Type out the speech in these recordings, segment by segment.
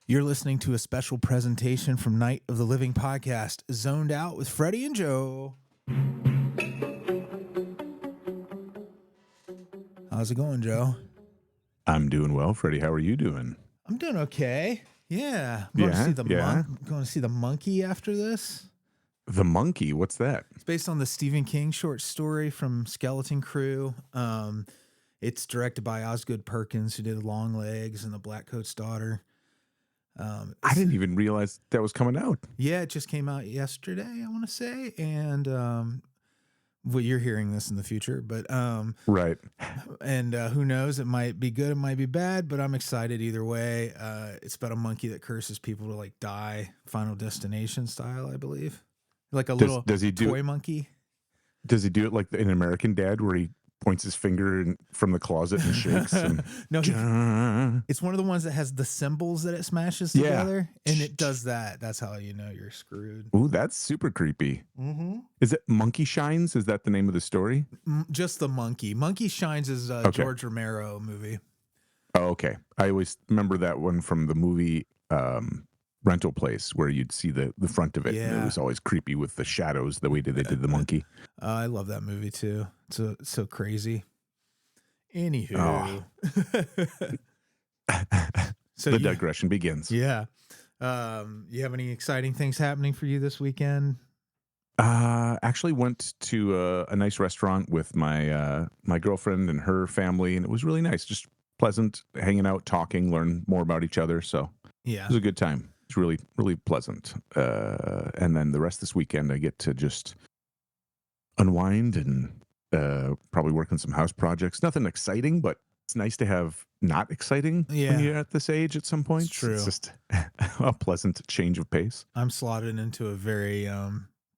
You're listening to a special presentation from Night of the Living podcast, Zoned Out with Freddy and Joe. How's it going, Joe? I'm doing well, Freddy. How are you doing? I'm doing okay. Yeah. I'm going to see going to see the monkey after this. The monkey? What's that? It's based on the Stephen King short story from Skeleton Crew. It's directed by Osgood Perkins, who did Longlegs and The Blackcoat's Daughter. I didn't even realize that was coming out. Yeah, it just came out yesterday, I want to say. And well, you're hearing this in the future, but Right. And who knows? It might be good, it might be bad, but I'm excited either way. It's about a monkey that curses people to like die, Final Destination style, I believe. Like a little does he do toy monkey. Does he do it like in American Dad, where he points his finger from the closet and shakes? And No, it's one of the ones that has the symbols that it smashes together, and it does that. That's how you know you're screwed. Ooh, that's super creepy. Mm-hmm. Is it Monkey Shines? Is that the name of the story? Just the monkey. Monkey Shines is a George Romero movie. Oh, okay. I always remember that one from the movie Rental Place, where you'd see the front of it. Yeah. And it was always creepy with the shadows, the way that they did the monkey. I love that movie too. It's so crazy. Anywho. So the digression begins. Yeah. You have any exciting things happening for you this weekend? Actually went to a nice restaurant with my my girlfriend and her family, and it was really nice. Just pleasant, hanging out, talking, learn more about each other. So yeah, it was a good time. It's really, really pleasant. And then the rest of this weekend, I get to just unwind and probably work on some house projects. Nothing exciting, but it's nice to have not exciting when you're at this age at some point. It's true. It's just a pleasant change of pace. I'm slotted into a very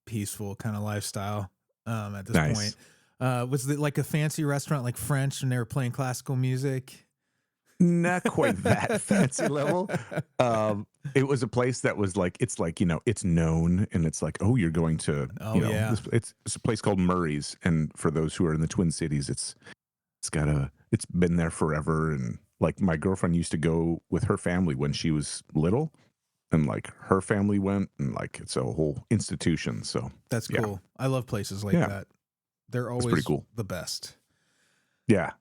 peaceful kind of lifestyle at this point. Was it like a fancy restaurant like French and they were playing classical music? Not quite that fancy level. It was a place that was like, it's like, it's known, and it's like, oh, you're going to, it's a place called Murray's. And for those who are in the Twin Cities, it's been there forever. And like my girlfriend used to go with her family when she was little, and like her family went, and like it's a whole institution. So that's cool. I love places like that. They're always pretty cool. The best. Yeah.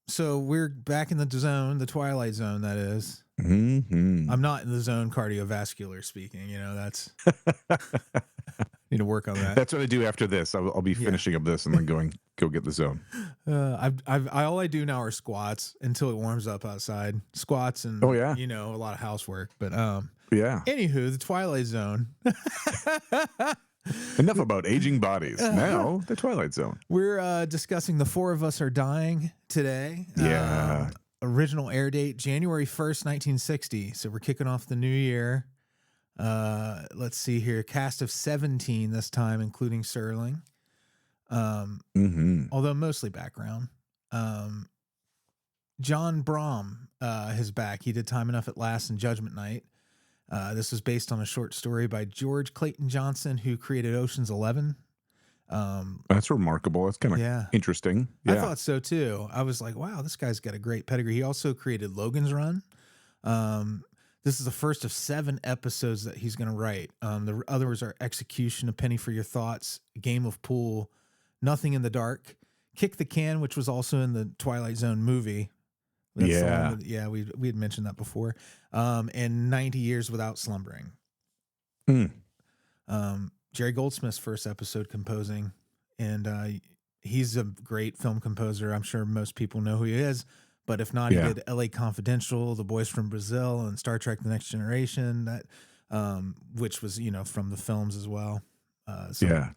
So we're back in the zone, the Twilight Zone, that is. Mm-hmm. I'm not in the zone cardiovascular speaking, that's need to work on that. That's what I do after this. I'll be finishing up this and then go get the zone. All I do now are squats until it warms up outside. Squats and a lot of housework. But anywho, the Twilight Zone. Enough about aging bodies. Now, the Twilight Zone. We're discussing The Four of Us Are Dying today. Yeah. Original air date, January 1st, 1960. So we're kicking off the new year. Let's see here. Cast of 17 this time, including Serling. Although mostly background. John Brom is back. He did Time Enough at Last and Judgment Night. This was based on a short story by George Clayton Johnson, who created Ocean's 11. That's remarkable. That's kind of interesting. Yeah. I thought so too. I was like, wow, this guy's got a great pedigree. He also created Logan's Run. This is the first of 7 episodes that he's going to write. The others are Execution, A Penny for Your Thoughts, Game of Pool, Nothing in the Dark, Kick the Can, which was also in the Twilight Zone movie. We had mentioned that before. And 90 Years Without Slumbering. Jerry Goldsmith's first episode composing, and he's a great film composer. I'm sure most people know who he is, but if not, he did L.A. Confidential, The Boys from Brazil, and Star Trek: The Next Generation. That, which was from the films as well.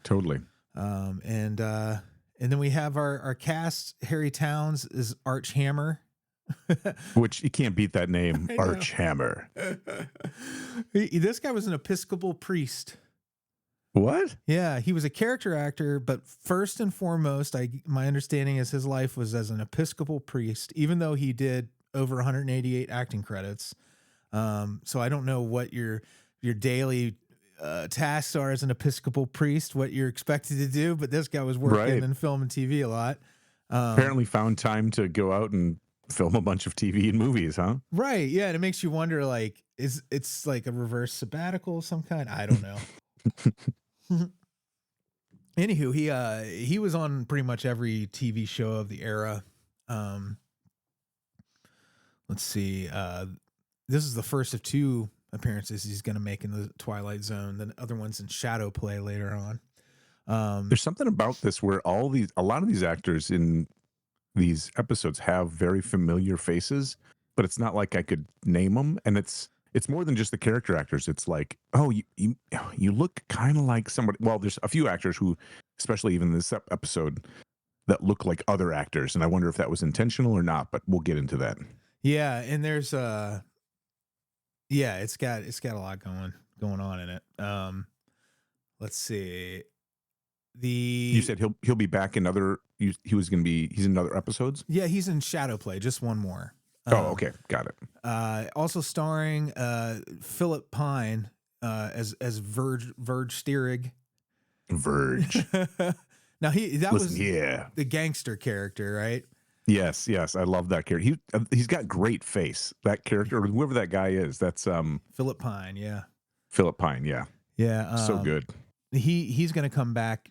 Totally. And then we have our cast. Harry Towns is Arch Hammer. Which you can't beat that name, Arch Hammer. This guy was an Episcopal priest. What? Yeah, he was a character actor, but first and foremost, my understanding is his life was as an Episcopal priest, even though he did over 188 acting credits. So I don't know what your daily tasks are as an Episcopal priest, what you're expected to do, but this guy was working in film and TV a lot. Apparently found time to go out and film a bunch of TV and movies, huh? Right. Yeah. And it makes you wonder, like, it's like a reverse sabbatical of some kind? I don't know. Anywho, he was on pretty much every TV show of the era. Let's see. This is the first of 2 appearances he's going to make in the Twilight Zone. The other one's in Shadow Play later on. There's something about this where a lot of these actors in these episodes have very familiar faces, but it's not like I could name them. And it's more than just the character actors. It's like, oh, you look kind of like somebody. Well, there's a few actors who, especially even this episode, that look like other actors, and I wonder if that was intentional or not. But we'll get into that. Yeah, and there's it's got a lot going on in it. Let's see. You said he'll be back in other. He's in other episodes. Yeah, he's in Shadow Play. Just one more. Okay, got it. Also starring Philip Pine as Verge Steerig. Verge. Now was the gangster character, right? Yes, I love that character. He's got great face. That character, or whoever that guy is, that's Philip Pine. Yeah, Philip Pine. Yeah, so good. He's going to come back.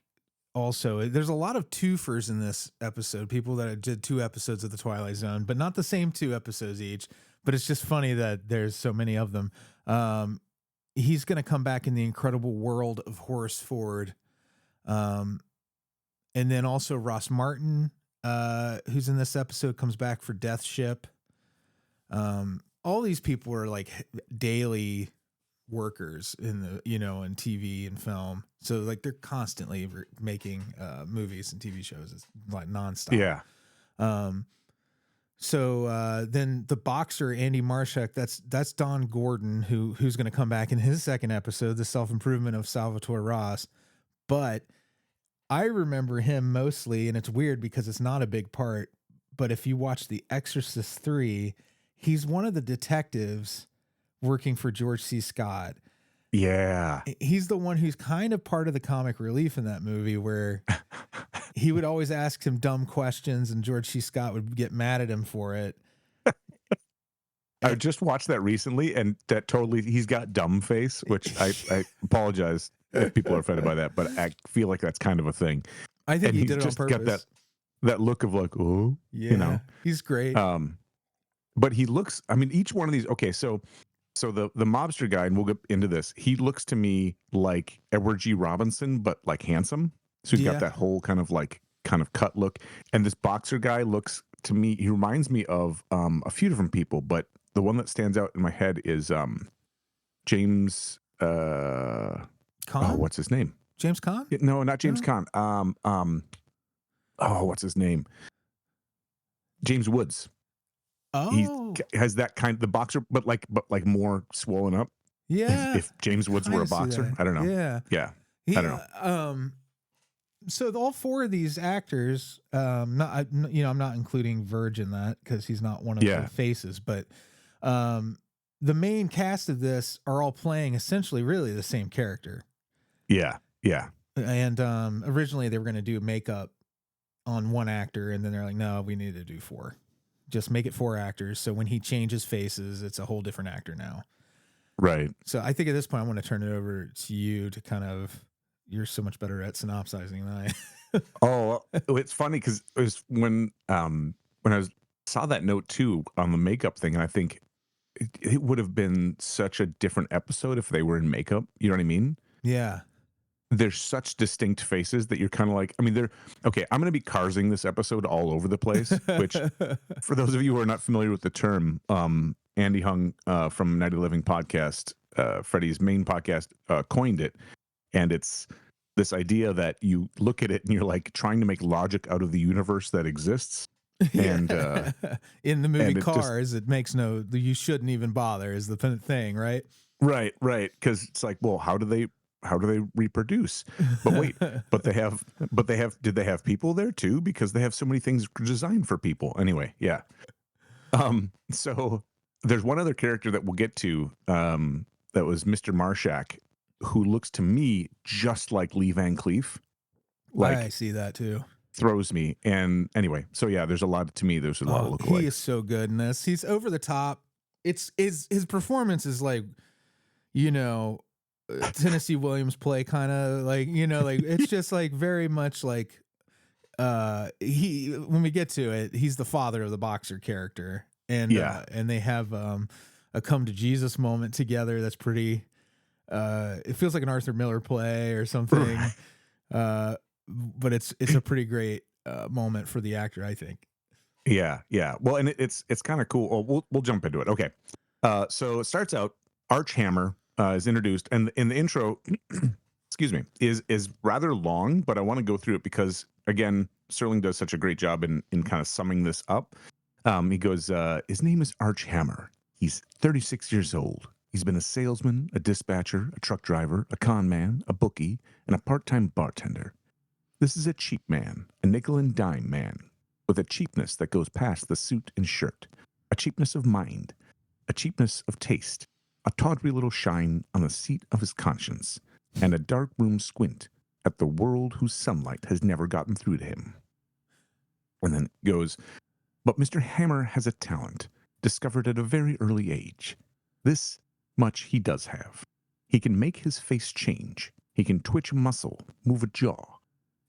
Also, there's a lot of twofers in this episode. People that did 2 episodes of the Twilight Zone, but not the same 2 episodes each. But it's just funny that there's so many of them. He's going to come back in the incredible world of Horace Ford, and then also Ross Martin, who's in this episode, comes back for Death Ship. All these people are like daily workers in in TV and film, so like they're constantly making movies and TV shows. It's like nonstop. So then the boxer Andy Marshak, that's Don Gordon, who's going to come back in his second episode, The Self-Improvement of Salvatore Ross. But I remember him mostly, and it's weird because it's not a big part, but if you watch The Exorcist 3, he's one of the detectives working for George C. Scott. Yeah. He's the one who's kind of part of the comic relief in that movie, where he would always ask him dumb questions and George C. Scott would get mad at him for it. I just watched that recently, and that he's got dumb face, which I apologize if people are offended by that, but I feel like that's kind of a thing. I think he did it on purpose. Got that look of like, oh, yeah, he's great. But he looks, I mean, each one of these, okay, so the mobster guy, and we'll get into this, he looks to me like Edward G. Robinson, but like handsome. So he's got that whole kind of cut look. And this boxer guy looks to me, he reminds me of a few different people, but the one that stands out in my head is James Caan? Oh, what's his name? James Caan? No, not James Caan. What's his name? James Woods. Oh, he has that kind of the boxer, but like more swollen up. Yeah. If James Woods were a boxer, I don't know. Yeah. I don't know. So all 4 of these actors, I'm not including Verge in that because he's not one of the faces, but the main cast of this are all playing essentially really the same character. Yeah. And originally they were going to do makeup on one actor, and then they're like, no, we need to do 4. Just make it 4 actors. So when he changes faces, it's a whole different actor now. Right. So I think at this point, I want to turn it over to you to kind of, you're so much better at synopsizing than I. Oh, it's funny because it was when I saw that note too on the makeup thing, and I think it would have been such a different episode if they were in makeup. You know what I mean? Yeah. There's such distinct faces that you're kind of like, I mean, okay, I'm going to be carsing this episode all over the place, which for those of you who are not familiar with the term, Andy Hung from Night of the Living podcast, Freddy's main podcast, coined it. And it's this idea that you look at it and you're like trying to make logic out of the universe that exists. And in the movie Cars, it makes you shouldn't even bother is the thing, right? Right. Because it's like, well, how do they reproduce? But wait, did they have people there too? Because they have so many things designed for people. Anyway, yeah. So there's one other character that we'll get to, that was Mr. Marshak, who looks to me just like Lee Van Cleef. Like, I see that too. throws me. And anyway, so yeah, there's a lot of lookalikes. He is so good in this. He's over the top. It's his performance is like, you know, Tennessee Williams play kind of like, you know, like it's just like very much like he when we get to it, he's the father of the boxer character. And they have a come to Jesus moment together that's pretty it feels like an Arthur Miller play or something. Right. But it's a pretty great moment for the actor, I think. Yeah. Well, and it's kind of cool. Oh, we'll jump into it. Okay. So it starts out, Arch Hammer is introduced, and in the intro, excuse me, is rather long, but I want to go through it because again, Serling does such a great job in kind of summing this up. He goes, his name is Arch Hammer. He's 36 years old. He's been a salesman, a dispatcher, a truck driver, a con man, a bookie, and a part-time bartender. This is a cheap man, a nickel and dime man, with a cheapness that goes past the suit and shirt, a cheapness of mind, a cheapness of taste, a tawdry little shine on the seat of his conscience, and a dark room squint at the world whose sunlight has never gotten through to him. And then it goes, but Mr. Hammer has a talent, discovered at a very early age. This much he does have. He can make his face change. He can twitch a muscle, move a jaw,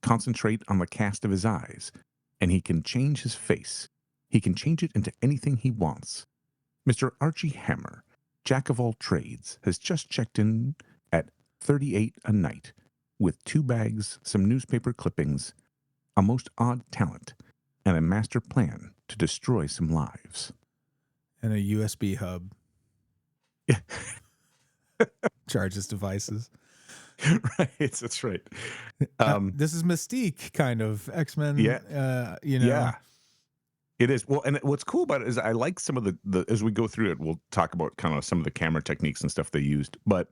concentrate on the cast of his eyes, and he can change his face. He can change it into anything he wants. Mr. Archie Hammer, jack of all trades, has just checked in at 38 a night with 2 bags, some newspaper clippings, a most odd talent, and a master plan to destroy some lives. And a USB hub. Charges devices. Right, that's right. This is Mystique, kind of X-Men. Yeah, you know. Yeah, it is. Well, and what's cool about it is I like some of the as we go through it, we'll talk about kind of some of the camera techniques and stuff they used. But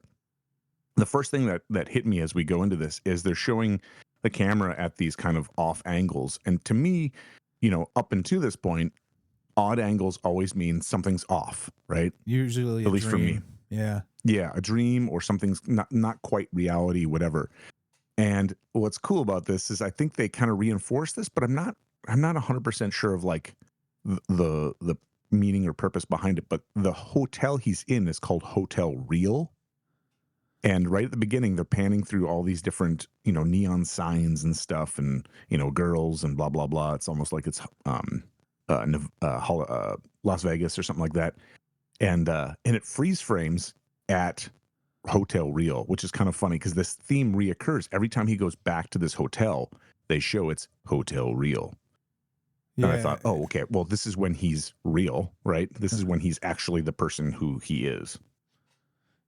the first thing that hit me as we go into this is they're showing the camera at these kind of off angles, and to me, you know, up until this point, odd angles always mean something's off, right? Usually, at least for me. Yeah, a dream or something's not quite reality, whatever. And what's cool about this is I think they kind of reinforce this, but I'm not 100% sure of like the meaning or purpose behind it. But the hotel he's in is called Hotel Real. And right at the beginning, they're panning through all these different, you know, neon signs and stuff, and you know, girls and blah blah blah. It's almost like it's Las Vegas or something like that. And it freeze frames at Hotel Real, which is kind of funny because this theme reoccurs every time he goes back to this hotel. They show it's Hotel Real. Yeah. And I thought, oh, okay, well, this is when he's real, right? This is when he's actually the person who he is.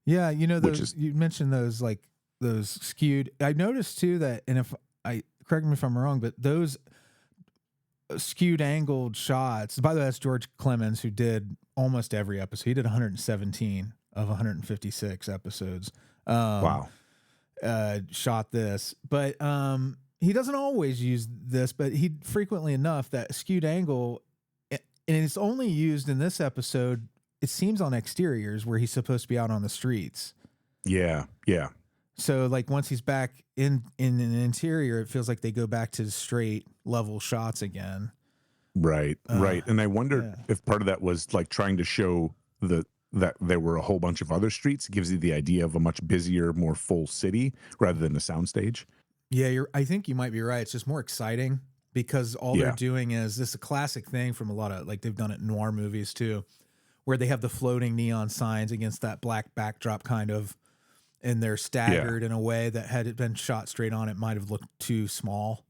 Yeah, you know, you mentioned those like those skewed. I noticed too that, and if I correct me if I'm wrong, but those skewed angled shots. By the way, that's George Clemens, who did almost every episode. He did 117 of 156 episodes. Wow. Shot this, but he doesn't always use this, but he frequently enough that skewed angle, and it's only used in this episode. It seems on exteriors where he's supposed to be out on the streets. Yeah. So like once he's back in an interior, it feels like they go back to straight level shots again. Right. And I wondered if part of that was like trying to show that there were a whole bunch of other streets. It gives you the idea of a much busier, more full city rather than a soundstage. Yeah, I think you might be right. It's just more exciting because all they're doing is this is a classic thing from a lot of, like they've done it in noir movies too, where they have the floating neon signs against that black backdrop kind of, and they're staggered in a way that had it been shot straight on, it might have looked too small.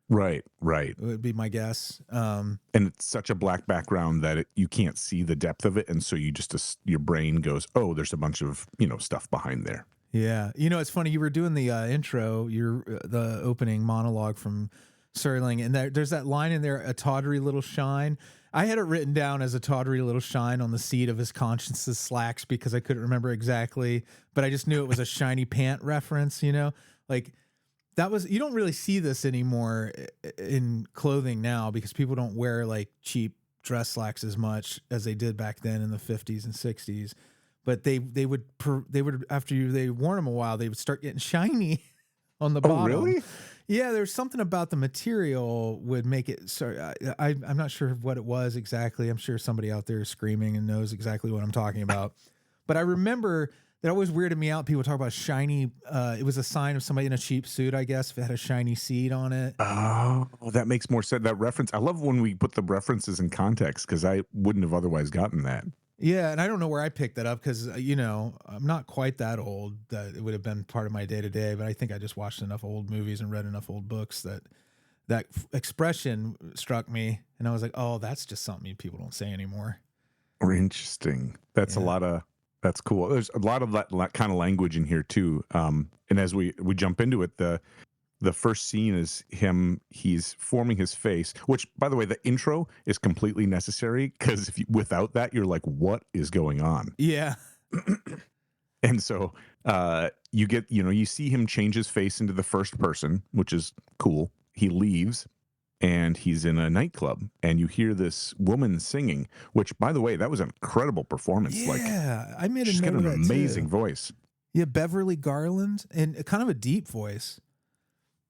Right. It would be my guess. And it's such a black background that you can't see the depth of it. And so you just, your brain goes, oh, there's a bunch of, you know, stuff behind there. Yeah. You know, it's funny. You were doing the intro, the opening monologue from Serling, and there's that line in there, a tawdry little shine. I had it written down as a tawdry little shine on the seat of his conscience's slacks because I couldn't remember exactly, but I just knew it was a shiny pant reference, you know, like that was, you don't really see this anymore in clothing now because people don't wear like cheap dress slacks as much as they did back then in the 50s and 60s. But they would after they worn them a while, they would start getting shiny on the bottom. Oh, really? Yeah, there's something about the material would make it. Sorry, I'm not sure what it was exactly. I'm sure somebody out there is screaming and knows exactly what I'm talking about. But I remember that always weirded me out. People talk about shiny. It was a sign of somebody in a cheap suit, I guess, if it had a shiny seed on it. Oh, that makes more sense. That reference. I love when we put the references in context because I wouldn't have otherwise gotten that. Yeah, and I don't know where I picked that up because I'm not quite that old that it would have been part of my day to day. But I think I just watched enough old movies and read enough old books that expression struck me, and I was like, oh, that's just something people don't say anymore. Or interesting. That's a Yeah. lot of. That's cool. There's a lot of that kind of language in here too. And as we jump into it, the first scene is him. He's forming his face, which, by the way, the intro is completely necessary because without that, you're like, what is going on? Yeah. And so you see him change his face into the first person, which is cool. He leaves and he's in a nightclub and you hear this woman singing, which, by the way, that was an incredible performance. Yeah, I made a She's got note an of that amazing too. voice. Yeah, Beverly Garland, and kind of a deep voice.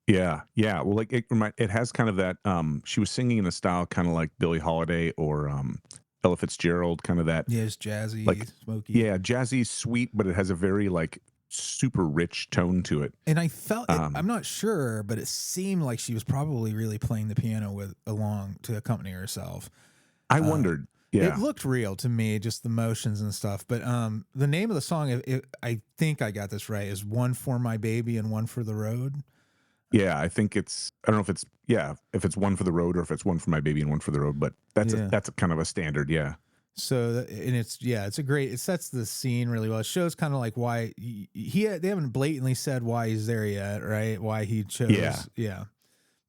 Yeah, yeah. Well, like it has kind of that. She was singing in a style kind of like Billie Holiday or Ella Fitzgerald, kind of that. Yeah, it's jazzy, Like, smoky. yeah, jazzy, sweet, but it has a very like super rich tone to it. And I felt it, I'm Um, not sure, but it seemed like she was probably really playing the piano along to accompany herself. I Uh, wondered. it Yeah, looked real to me, just the motions and stuff. But the name of the song, I think I got this right, is "One for My Baby and One for the Road." yeah. I think it's. I don't know if it's. Yeah, if it's one for the road or if it's one for my baby and one for the road. But Yeah. that's a kind of a standard. Yeah. So and it's a great. It sets the scene really well. It shows kind of like why they haven't blatantly said why he's there yet, right? Why he Yeah. chose, yeah.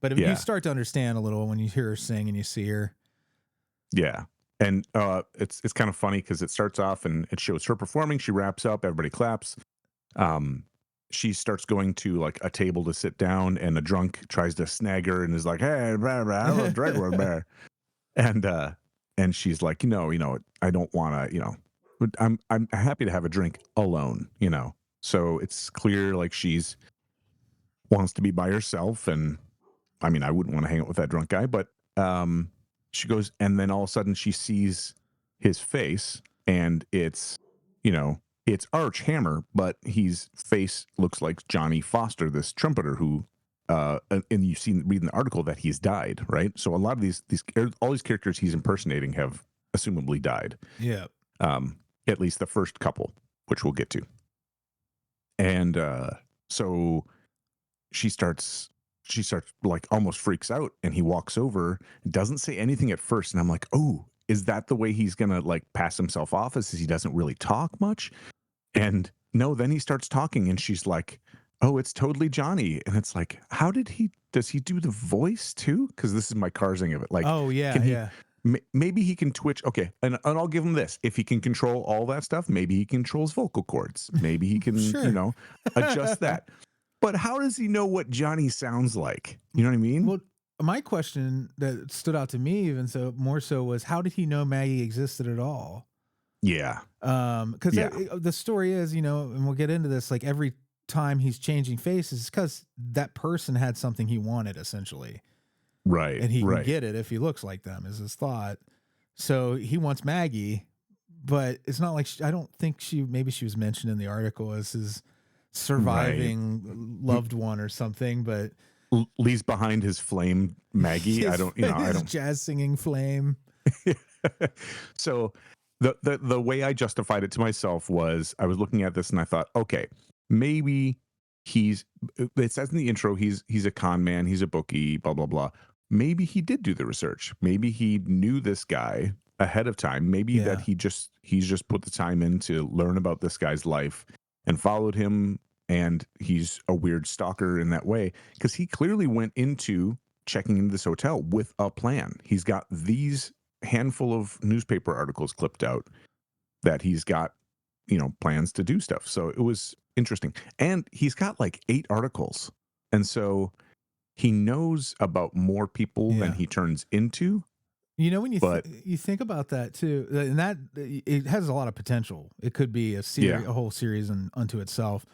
But you Yeah. start to understand a little when you hear her sing and you see her. Yeah. And it's kind of funny because it starts off and it shows her performing. She wraps up, everybody claps. Um, she starts going to like a table to sit down, and a drunk tries to snag her and is like, "Hey, blah, blah, I will drink one bear." And and she's like, I don't want to, but I'm happy to have a drink alone. So it's clear like she's wants to be by herself, and I mean, I wouldn't want to hang out with that drunk guy, but she goes, and then all of a sudden she sees his face, and it's Arch Hammer, but his face looks like Johnny Foster, this trumpeter who, and you've seen reading the article that he's died, right? So a lot of these all these characters he's impersonating have assumably died. Yeah. At least the first couple, which we'll get to. And so she starts like almost freaks out, and he walks over, doesn't say anything at first, and I'm like, oh, is that the way he's gonna like pass himself off, as he doesn't really talk much? And no, then he starts talking and she's like, oh, it's totally Johnny. And it's like, does he do the voice too? Because this is my carsing of it. Like, Oh yeah, can he yeah. maybe he can twitch. Okay, and I'll give him this. If he can control all that stuff, maybe he controls vocal cords. Maybe he can, Sure. adjust that. But how does he know what Johnny sounds like? You know what I mean? Well, my question that stood out to me even so more so was, how did he know Maggie existed at all? Yeah. Because Yeah. the story is, and we'll get into this, like every time he's changing faces, because that person had something he wanted essentially, Right. and he can Right. get it if he looks like them, is his thought. So he wants Maggie, but it's not like I don't think maybe she was mentioned in the article as his surviving loved one or something, but Leaves behind his flame Maggie. I don't. his jazz singing flame. So the way I justified it to myself was I was looking at this and I thought, okay, maybe it says in the intro he's a con man, he's a bookie, blah blah blah. Maybe he did do the research. Maybe he knew this guy ahead of time. Maybe that he's just put the time in to learn about this guy's life and followed him, and he's a weird stalker in that way, because he clearly went into checking into this hotel with a plan. He's got these handful of newspaper articles clipped out that he's got, plans to do stuff. So it was interesting. And he's got like 8 articles. And so he knows about more people than he turns into. When you think about that too, and that it has a lot of potential. It could be a whole series unto itself.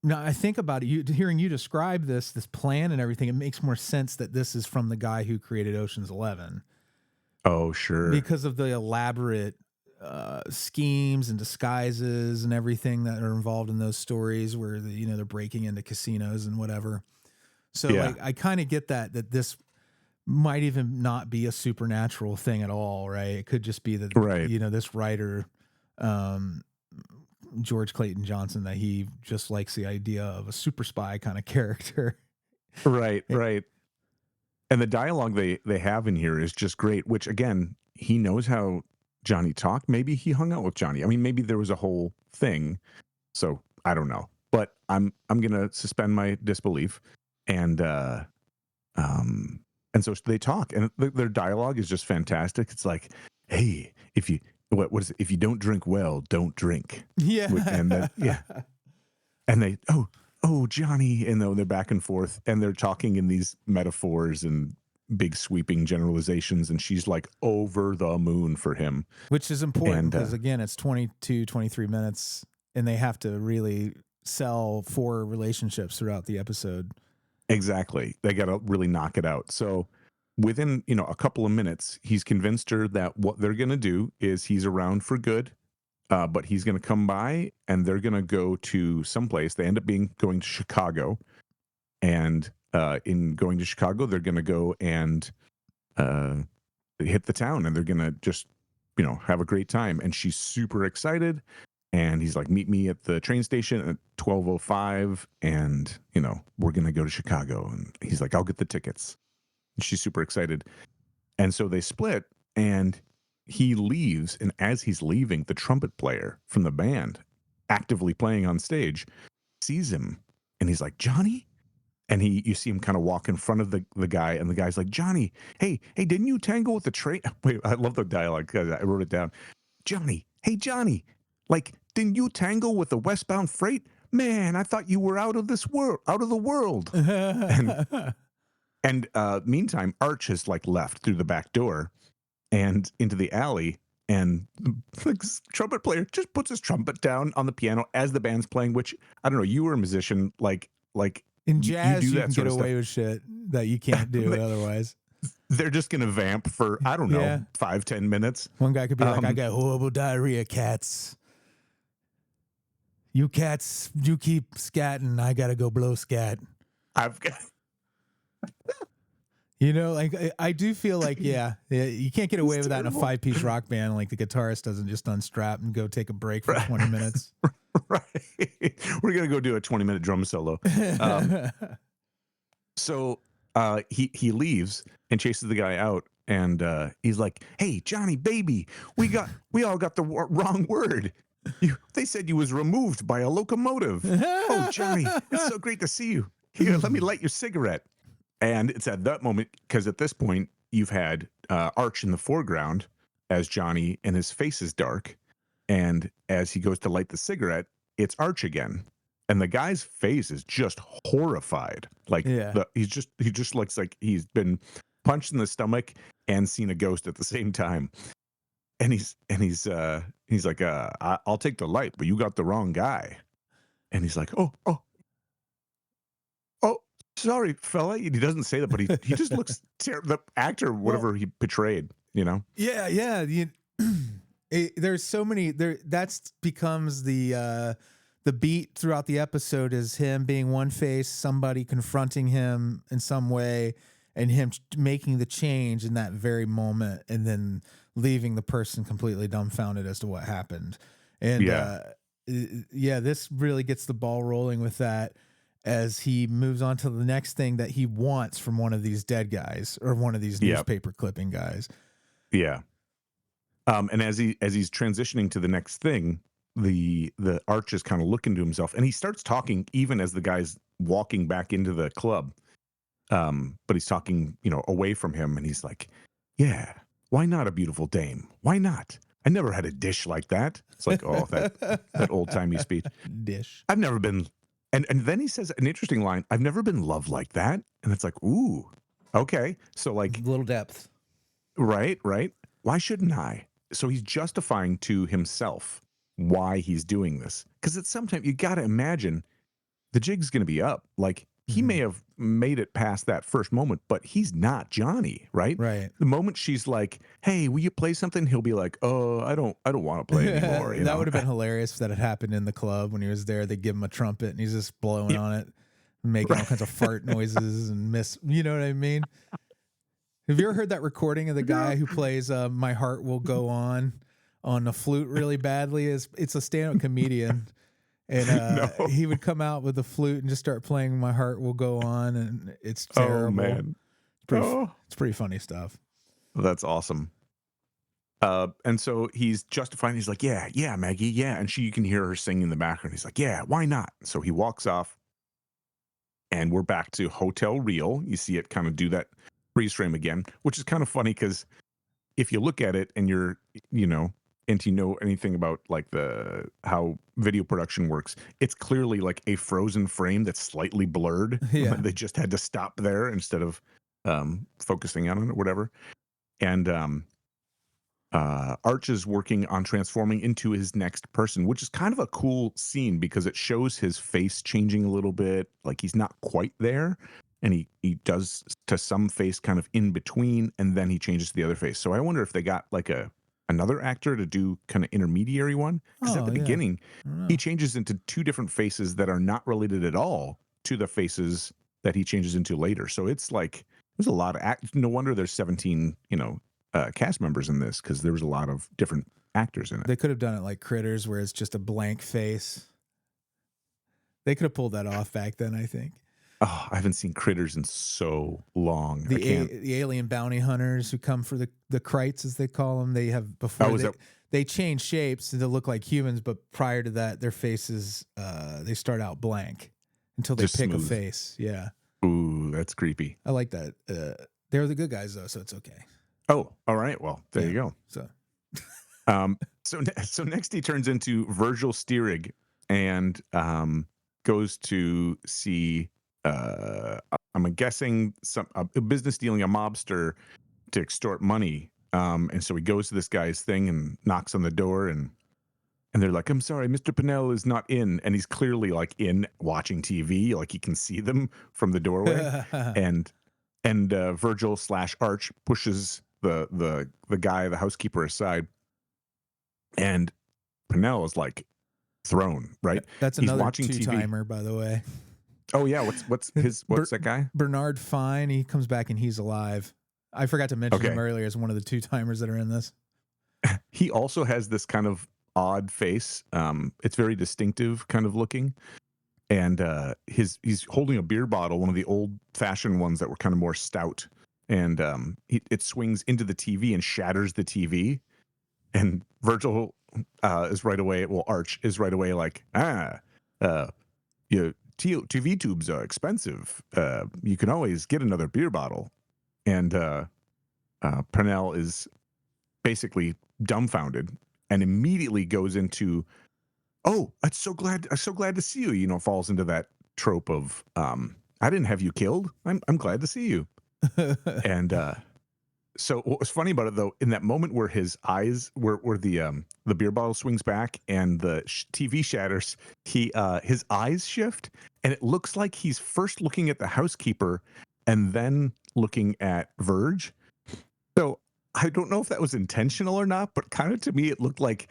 Now I think about it, hearing you describe this plan and everything, it makes more sense that this is from the guy who created Ocean's 11 Oh, sure. because of the elaborate schemes and disguises and everything that are involved in those stories where they're breaking into casinos and whatever. So Yeah. like I kind of get that this might even not be a supernatural thing at all, right? It could just be that Right. this writer, um, George Clayton Johnson, that he just likes the idea of a super spy kind of character. Right. Right. And the dialogue they have in here is just great, which again, he knows how Johnny talked. Maybe he hung out with Johnny. I mean, maybe there was a whole thing. So I don't know. But I'm gonna suspend my disbelief. And and so they talk, and their dialogue is just fantastic. It's like, hey, if you what is it? If you don't drink well, don't drink. Yeah. And then and they Johnny, and they're back and forth, and they're talking in these metaphors and big sweeping generalizations, and she's like over the moon for him. Which is important And because again, it's 22, 23 minutes and they have to really sell 4 relationships throughout the episode. exactly, they got to really knock it out. So within a couple of minutes, he's convinced her that what they're going to do is he's around for good. But he's going to come by, and they're going to go to someplace. They end up going to Chicago, and in going to Chicago, they're going to go and hit the town, and they're going to just have a great time. And she's super excited, and he's like, "Meet me at the train station at 12:05, and we're going to go to Chicago." And he's like, "I'll get the tickets." And she's super excited, and so they split, and he leaves, and as he's leaving, the trumpet player from the band, actively playing on stage, sees him, and he's like, "Johnny?" And you see him kind of walk in front of the guy, and the guy's like, "Johnny, hey, didn't you tangle with the train?" Wait, I love the dialogue because I wrote it down. "Johnny, hey, Johnny, like, didn't you tangle with the westbound freight? Man, I thought you were out of this world, out of the world." And meantime, Arch has like left through the back door and into the alley, and the trumpet player just puts his trumpet down on the piano as the band's playing, which I don't know, you were a musician, like in you jazz do you that can sort get of away stuff. with shit that you can't do otherwise. They're just gonna vamp for I don't know, Yeah. 5-10 minutes. One guy could be like, "I got horrible diarrhea, cats. You cats, you keep scatting, I gotta go blow scat." I've got Like I do feel like, yeah, you can't get away with that in a terrible. 5-piece rock band. Like the guitarist doesn't just unstrap and go take a break for Right. 20 minutes. Right. We're gonna go do a 20-minute drum solo. So he leaves and chases the guy out, and he's like, "Hey, Johnny, baby, we all got the wrong word. They said you was removed by a locomotive. Oh, Johnny, it's so great to see you. Here, let me light your cigarette." And it's at that moment, because at this point you've had Arch in the foreground as Johnny, and his face is dark, and as he goes to light the cigarette, it's Arch again. And the guy's face is just horrified. Like Yeah. he just looks like he's been punched in the stomach and seen a ghost at the same time. And he's like, "I'll take the light, but you got the wrong guy." And he's like, "Oh, sorry, fella." He doesn't say that, but he just looks the actor, whatever he portrayed, Yeah. There's so many there. That's becomes the beat throughout the episode is him being one face, somebody confronting him in some way, and him making the change in that very moment, and then leaving the person completely dumbfounded as to what happened. And this really gets the ball rolling with that as he moves on to the next thing that he wants from one of these dead guys or one of these newspaper clipping guys. Yeah. And as he's transitioning to the next thing, the Arch is kind of looking to himself, and he starts talking even as the guy's walking back into the club. But he's talking, away from him, and he's like, "Yeah, why not a beautiful dame? Why not? I never had a dish like that." It's like, oh, that old timey speech. Dish. I've never been, and then he says an interesting line. "I've never been loved like that," and it's like, ooh, okay, so like a little depth, right. Why shouldn't I? So he's justifying to himself why he's doing this, because it's sometimes you got to imagine the jig's going to be up. Like, he may have made it past that first moment, but he's not Johnny, right? Right. The moment she's like, "Hey, will you play something?" He'll be like, "Oh, I don't want to play anymore." You That know? would have been hilarious if that had happened in the club when he was there. They give him a trumpet and he's just blowing Yeah, on it, making all kinds of fart noises and you know what I mean? Have you ever heard that recording of the guy who plays "My Heart Will Go on the flute really badly? It's a stand-up comedian, and no. he would come out with the flute and just start playing "My Heart Will Go On," and it's Oh terrible. man. It's pretty funny stuff. That's awesome. And so he's justifying. He's like, "Yeah, Maggie, yeah," and you can hear her singing in the background. He's like, "Yeah, why not?" So he walks off, and we're back to Hotel Real. You see it kind of do that freeze frame again, which is kind of funny because if you look at it and you're, and you know anything about like how video production works, it's clearly like a frozen frame that's slightly blurred. Yeah. They just had to stop there instead of focusing on it or whatever. And Arch is working on transforming into his next person, which is kind of a cool scene because it shows his face changing a little bit. Like, he's not quite there, and he does to some face kind of in between, and then he changes to the other face. So I wonder if they got like another actor to do kind of intermediary one, because at the beginning he changes into two different faces that are not related at all to the faces that he changes into later. So it's like there's a lot of no wonder there's 17 cast members in this, because there was a lot of different actors in it. They could have done it like Critters, where it's just a blank face. They could have pulled that off back then, I think. Oh, I haven't seen Critters in so long. The alien bounty hunters who come for the Krites, as they call them, they have before they change shapes to look like humans, but prior to that, their faces they start out blank until they just pick smooth. A face. Yeah. Ooh, that's creepy. I like that. They're the good guys though, so it's okay. Oh, all right. Well, there you go. So, so next he turns into Virgil Steerig and goes to see. I'm guessing a business dealing, a mobster to extort money. And so he goes to this guy's thing and knocks on the door, and they're like, "I'm sorry, Mr. Pinnell is not in," and he's clearly like in watching TV, like he can see them from the doorway, and Virgil / Arch pushes the guy, the housekeeper, aside, and Pinnell is like thrown, right? That's another watching two-timer, by the way. Oh yeah, what's that guy? Bernard Fine. He comes back and he's alive. I forgot to mention him earlier as one of the two-timers that are in this. He also has this kind of odd face. It's very distinctive kind of looking. And he's holding a beer bottle, one of the old-fashioned ones that were kind of more stout. And it swings into the TV and shatters the TV. And Virgil is right away, Arch is right away like, TV tubes are expensive. You can always get another beer bottle. And Purnell is basically dumbfounded and immediately goes into, "Oh, I'm so glad to see you." Falls into that trope of, "I didn't have you killed. I'm glad to see you." And so what was funny about it, though, in that moment where his eyes, where the beer bottle swings back and the TV shatters, his eyes shift, and it looks like he's first looking at the housekeeper and then looking at Verge. So I don't know if that was intentional or not, but kind of to me it looked like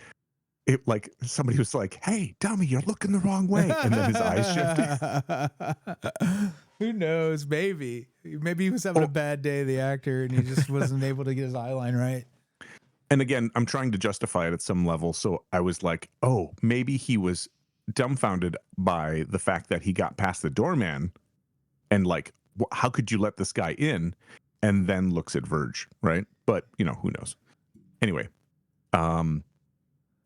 somebody was like, "Hey, dummy, you're looking the wrong way," and then his eyes shifted. Who knows? Maybe he was having a bad day, the actor, and he just wasn't able to get his eye line right. And again, I'm trying to justify it at some level, so I was like, "Oh, maybe he was dumbfounded by the fact that he got past the doorman, and like, how could you let this guy in?" And then looks at Verge, right? But who knows? Anyway,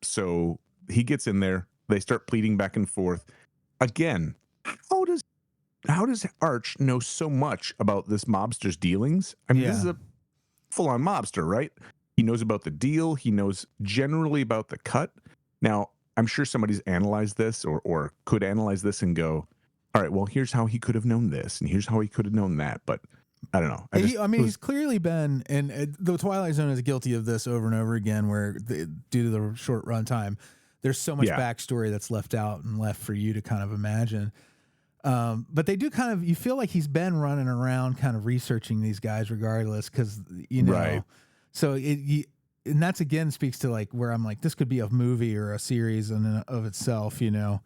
so he gets in there. They start pleading back and forth. Again, how does Arch know so much about this mobster's dealings? I mean, this is a full-on mobster, right? He knows about the deal. He knows generally about the cut. Now, I'm sure somebody's analyzed this or could analyze this and go, "All right, well, here's how he could have known this, and here's how he could have known that." But I don't know. He's clearly been, and the Twilight Zone is guilty of this over and over again, where due to the short run time, there's so much backstory that's left out and left for you to kind of imagine. But they do kind of, you feel like he's been running around kind of researching these guys regardless, because, you know, Right. so and that's again speaks to like where I'm like, this could be a movie or a series in and of itself, you know,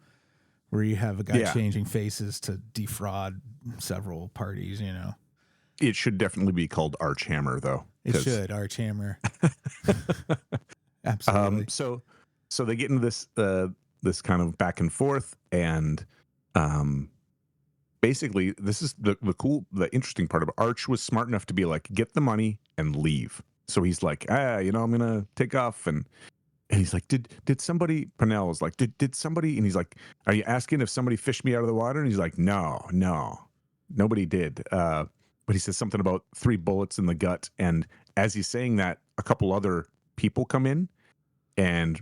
where you have a guy Yeah. changing faces to defraud several parties, you know. It should definitely be called Archhammer, though. It should, Archhammer. Absolutely. So they get into this kind of back and forth, and basically this is the interesting part of it. Arch was smart enough to be like, get the money and leave. So he's like, you know, I'm gonna take off, and he's like, did somebody? Purnell is like, did somebody? And he's like, are you asking if somebody fished me out of the water? And he's like, no, nobody did. But he says something about 3 bullets in the gut, and as he's saying that, a couple other people come in, and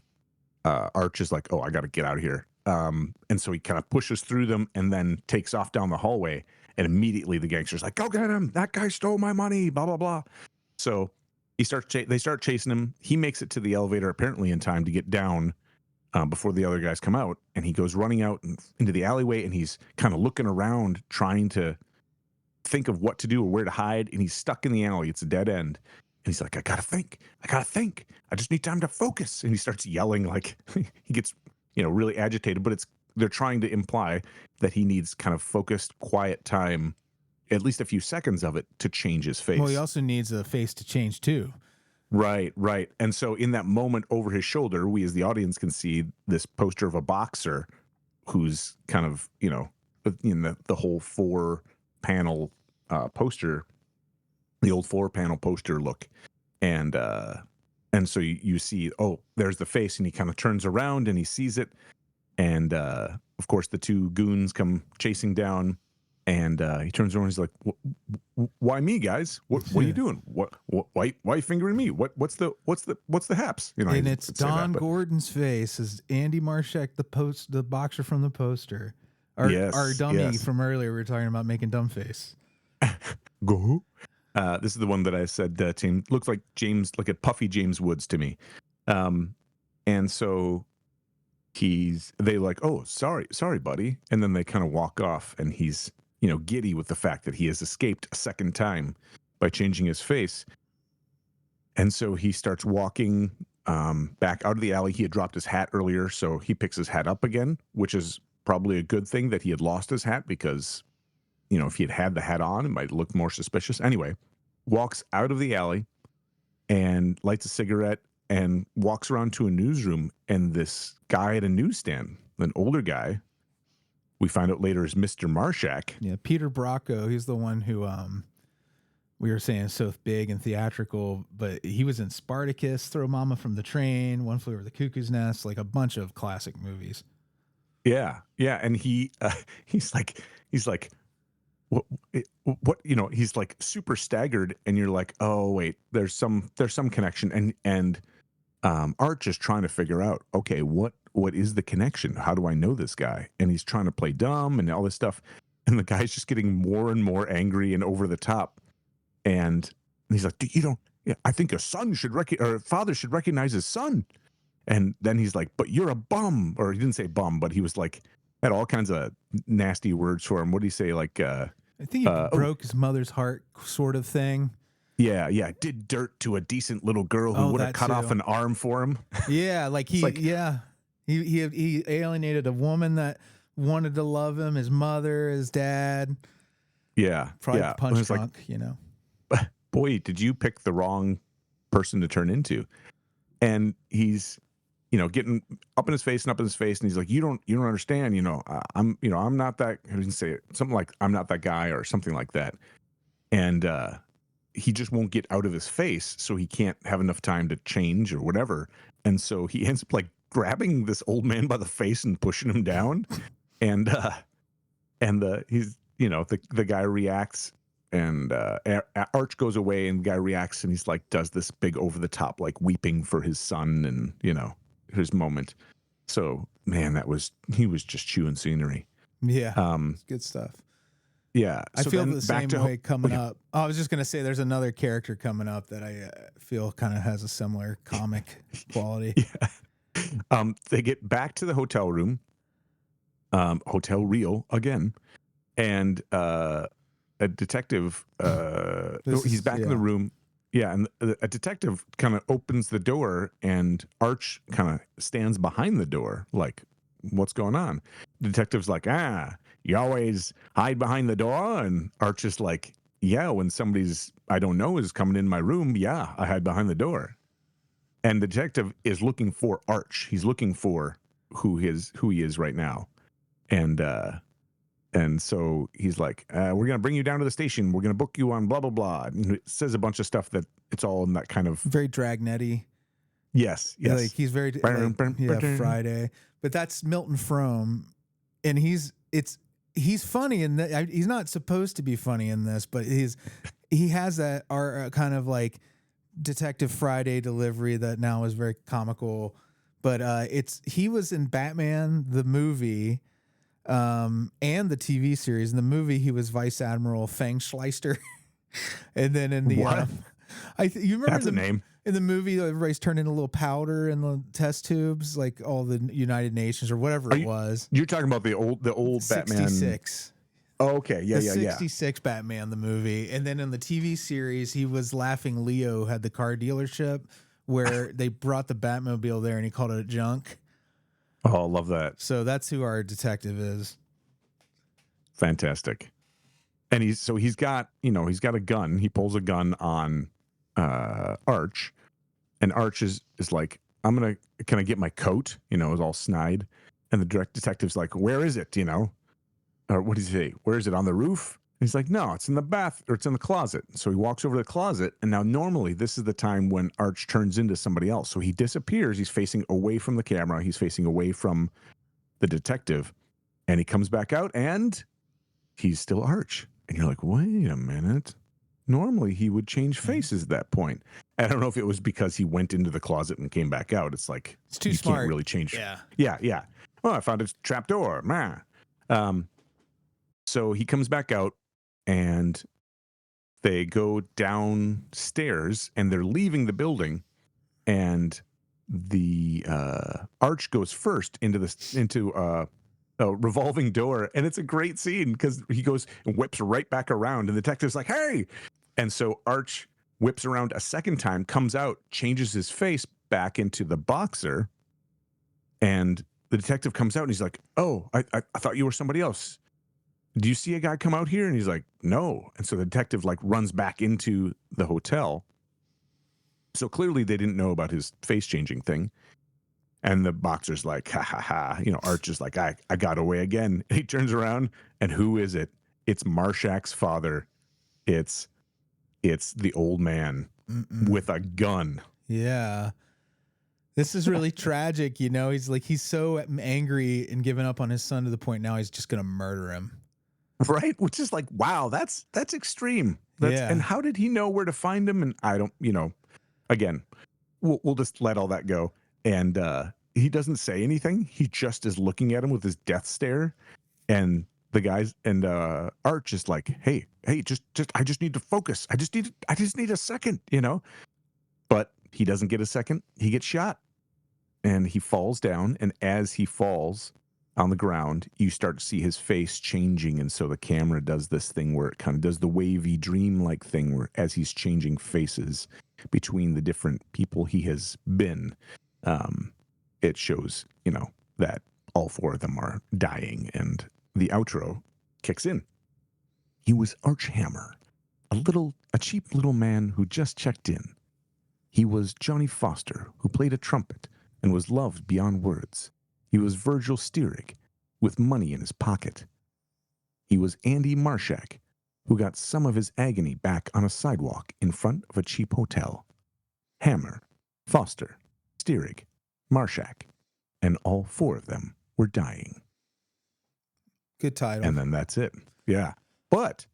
Arch is like, oh, I got to get out of here. And so he kind of pushes through them and then takes off down the hallway. And immediately the gangster's like, go get him. That guy stole my money, blah, blah, blah. So they start chasing him. He makes it to the elevator apparently in time to get down before the other guys come out. And he goes running out into the alleyway, and he's kind of looking around trying to think of what to do or where to hide. And he's stuck in the alley. It's a dead end. And he's like, I gotta think. I just need time to focus. And he starts yelling, like he gets, you know, really agitated, but they're trying to imply that he needs kind of focused, quiet time, at least a few seconds of it, to change his face. Well, he also needs a face to change too. Right. And so in that moment over his shoulder, we as the audience can see this poster of a boxer who's kind of, you know, in the whole 4-panel poster, the old 4-panel poster look. And so you see, oh, there's the face, and he kind of turns around and he sees it. And of course, the 2 goons come chasing down, and he turns around and he's like, why me, guys? What are you doing? Why are you fingering me? What's the haps? You know, and it's Don Gordon's face as Andy Marshak, the boxer from the poster. Our dummy from earlier, we were talking about making dumb face. Go. This is the one that I said looks like a puffy James Woods to me. And so they like, oh, sorry, buddy. And then they kind of walk off, and he's, you know, giddy with the fact that he has escaped a second time by changing his face. And so he starts walking back out of the alley. He had dropped his hat earlier, so he picks his hat up again, which is probably a good thing that he had lost his hat, because, you know, if he had the hat on, it might look more suspicious. Anyway, walks out of the alley and lights a cigarette and walks around to a newsroom. And this guy at a newsstand, an older guy, we find out later is Mr. Marshak. Yeah, Peter Bracco. He's the one who we were saying is so big and theatrical, but he was in Spartacus, Throw Mama from the Train, One Flew Over the Cuckoo's Nest, like a bunch of classic movies. Yeah, and he's like what you know, he's like super staggered, and you're like, oh wait, there's some connection, and Arch is trying to figure out, okay, what is the connection? How do I know this guy? And he's trying to play dumb and all this stuff, and the guy's just getting more and more angry and over the top, and he's like, I think a father should recognize his son. And then he's like, but you're a bum. Or he didn't say bum, but he was like, had all kinds of nasty words for him. What did he say? Like, I think he broke his mother's heart, sort of thing. Yeah. Did dirt to a decent little girl who would have cut off an arm for him. Yeah, like he alienated a woman that wanted to love him, his mother, his dad. Yeah. Probably punch drunk, you know. Boy, did you pick the wrong person to turn into. And he's, you know, getting up in his face, and he's like, you don't understand, you know, I'm not that. He didn't say it, something like, I'm not that guy, or something like that. And he just won't get out of his face, so he can't have enough time to change or whatever. And so he ends up like grabbing this old man by the face and pushing him down. And he's, you know, the guy reacts, and Arch goes away, and the guy reacts, and he's like, does this big over the top, like weeping for his son, and, you know, his moment. So, man, he was just chewing scenery. Yeah. It's good stuff. Yeah. I feel the same way coming up. Oh, I was just going to say there's another character coming up that I feel kind of has a similar comic quality. Yeah. They get back to the hotel room, Hotel Rio again. and a detective, he's back in the room. Yeah, and a detective kind of opens the door, and Arch kind of stands behind the door, like, what's going on? The detective's like, you always hide behind the door? And Arch is like, yeah, when somebody's I don't know is coming in my room, yeah, I hide behind the door. And the detective is looking for Arch. He's looking for who he is right now. And so he's like, we're going to bring you down to the station. We're going to book you on blah, blah, blah. And it says a bunch of stuff that it's all in that kind of... Very Dragnet-y. Yes. Like he's very, Friday. But that's Milton Frome. And he's funny in that. He's not supposed to be funny in this, but he has that kind of like Detective Friday delivery that now is very comical. But he was in Batman, the movie, and the TV series. In the movie, he was Vice Admiral Fang Schleister. And then in the what? You remember that's a name in the movie, everybody's turned into a little powder in the test tubes, like all the United Nations or whatever it was. You're talking about the old 66. Batman. Oh, okay. Yeah, the 66 Batman, the movie. And then in the TV series, he was Laughing Leo, had the car dealership where they brought the Batmobile there and he called it a junk. Oh, I love that. So that's who our detective is. Fantastic. And he's got a gun. He pulls a gun on Arch, and Arch is like, can I get my coat? Is all snide. And the direct detective's like, where is it? Or what does he say? Where is it, on the roof? And he's like, no, it's in the bath, or it's in the closet. So he walks over to the closet, and now normally this is the time when Arch turns into somebody else. So he disappears. He's facing away from the camera. He's facing away from the detective, and he comes back out, and he's still Arch. And you're like, wait a minute. Normally he would change faces at that point. And I don't know if it was because he went into the closet and came back out. It's like, it's too you smart. Can't really change. Yeah. Oh, I found a trap door. So he comes back out, and they go downstairs, and they're leaving the building, and the Arch goes first into a revolving door, and it's a great scene because he goes and whips right back around, and the detective's like, hey! And so Arch whips around a second time, comes out, changes his face back into the boxer, and the detective comes out, and he's like, oh, I thought you were somebody else. Do you see a guy come out here? And he's like, no. And so the detective like runs back into the hotel. So clearly they didn't know about his face changing thing. And the boxer's like, ha ha ha. Arch is like, I got away again. And he turns around, and who is it? It's Marshak's father. It's the old man with a gun. Yeah. This is really tragic. He's so angry and given up on his son to the point now he's just going to murder him. Right? Which is like, wow, that's extreme. And how did he know where to find him? And I don't, again, we'll just let all that go. And he doesn't say anything. He just is looking at him with his death stare. And the guys and Arch is like, hey, just I just need to focus. I just need a second, But he doesn't get a second. He gets shot. And he falls down. And as he falls on the ground, you start to see his face changing. And so the camera does this thing where it kind of does the wavy dream-like thing where as he's changing faces between the different people he has been, it shows, that all four of them are dying, and the outro kicks in. He was Archhammer, a cheap little man who just checked in. He was Johnny Foster, who played a trumpet and was loved beyond words. He was Virgil Steerig, with money in his pocket. He was Andy Marshak, who got some of his agony back on a sidewalk in front of a cheap hotel. Hammer, Foster, Steerig, Marshak, and all four of them were dying. Good title. And then that's it. Yeah. But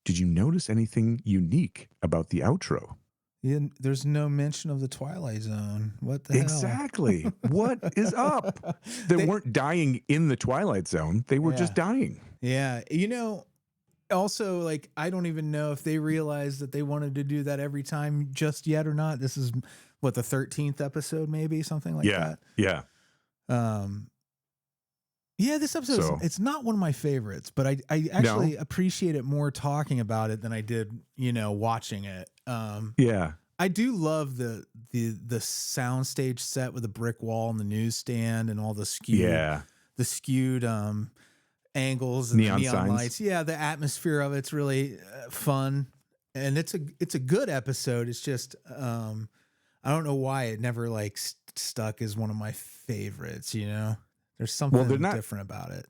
did you notice anything unique about the outro? Yeah, there's no mention of the Twilight Zone. What the hell? Exactly. What is up? They weren't dying in the Twilight Zone. They were just dying. Yeah. Also, like, I don't even know if they realized that they wanted to do that every time just yet or not. This is what, the 13th episode, maybe something like that. Yeah. Yeah, this episode So it's not one of my favorites, but I no, actually appreciate it more talking about it than I did, watching it. yeah, I do love the soundstage set with the brick wall and the newsstand and all yeah, the skewed angles and the neon neon signs. lights. Yeah, the atmosphere of it's really fun, and it's a good episode. It's just I don't know why it never like stuck as one of my favorites. There's Well, they're something not. different about it.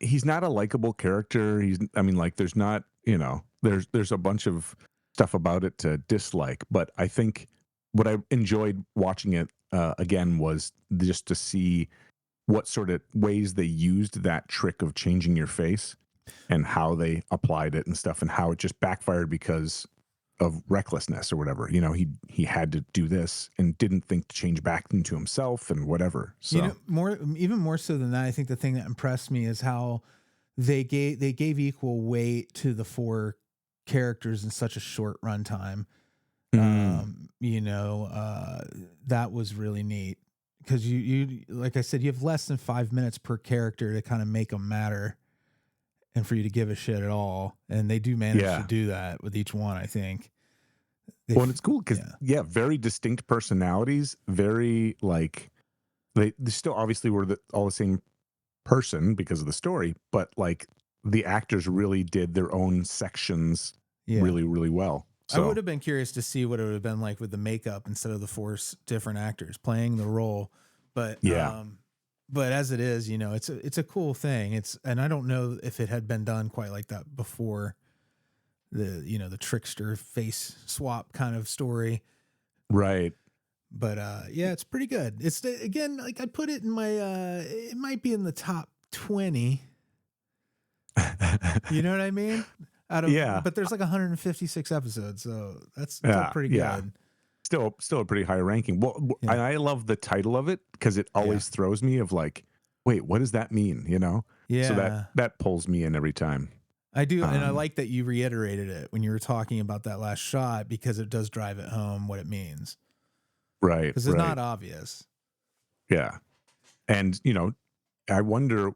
He's not a likable character. I mean, like, there's not, there's a bunch of stuff about it to dislike. But I think what I enjoyed watching it again was just to see what sort of ways they used that trick of changing your face and how they applied it and stuff, and how it just backfired because of recklessness or whatever. He had to do this and didn't think to change back into himself and whatever. So Even more so than that, I think the thing that impressed me is how they gave equal weight to the four characters in such a short runtime. That was really neat because you like I said, you have less than 5 minutes per character to kind of make them matter and for you to give a shit at all. And they do manage to do that with each one, I think. Well, and it's cool because very distinct personalities, very like they still obviously were all the same person because of the story, but like the actors really did their own sections really, really well. So I would have been curious to see what it would have been like with the makeup instead of the four different actors playing the role. But but as it is, it's a cool thing. And I don't know if it had been done quite like that before. The trickster face swap kind of story. Right. But it's pretty good. It's again, like I'd put it in my it might be in the top 20. You know what I mean? But there's like 156 episodes, so that's still pretty good. Still a pretty high ranking. Well, and I love the title of it because it always throws me of like, wait, what does that mean? Yeah. So that pulls me in every time. I do, and I like that you reiterated it when you were talking about that last shot because it does drive it home what it means. Right. Because it's not obvious. Yeah. And, I wonder,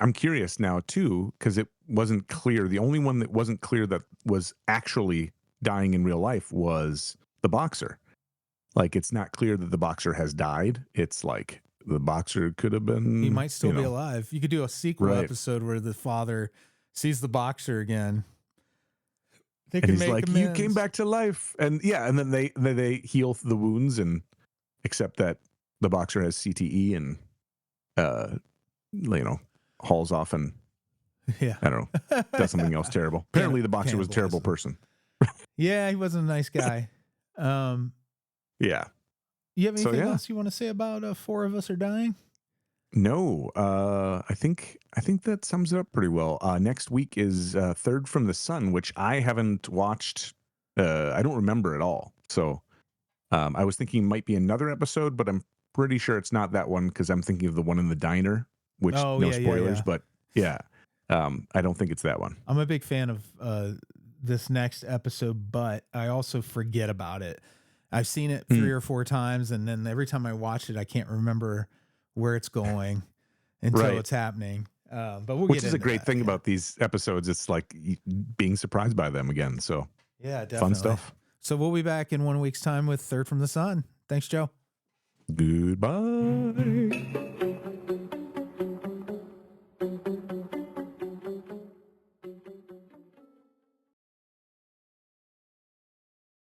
I'm curious now too, because it wasn't clear. The only one that wasn't clear that was actually dying in real life was the boxer. Like, it's not clear that the boxer has died. It's like the boxer could have been. He might still be alive. You could do a sequel episode where the father sees the boxer again. And he's like, amends. You came back to life. And and then they heal the wounds and accept that the boxer has CTE and hauls off and I don't know, does something else terrible. Apparently the boxer was a terrible person. Yeah, he wasn't a nice guy. Yeah. You have anything else you want to say about Four of Us Are Dying? No, I think that sums it up pretty well. Next week is Third from the Sun, which I haven't watched. I don't remember at all. So I was thinking it might be another episode, but I'm pretty sure it's not that one because I'm thinking of the one in the diner, which no spoilers, but I don't think it's that one. I'm a big fan of this next episode, but I also forget about it. I've seen it 3 or 4 times, and then every time I watch it, I can't remember where it's going until it's happening. But which is a great thing about these episodes. It's like being surprised by them again. So yeah, definitely fun stuff. So we'll be back in 1 week's time with Third from the Sun. Thanks, Joe. Goodbye.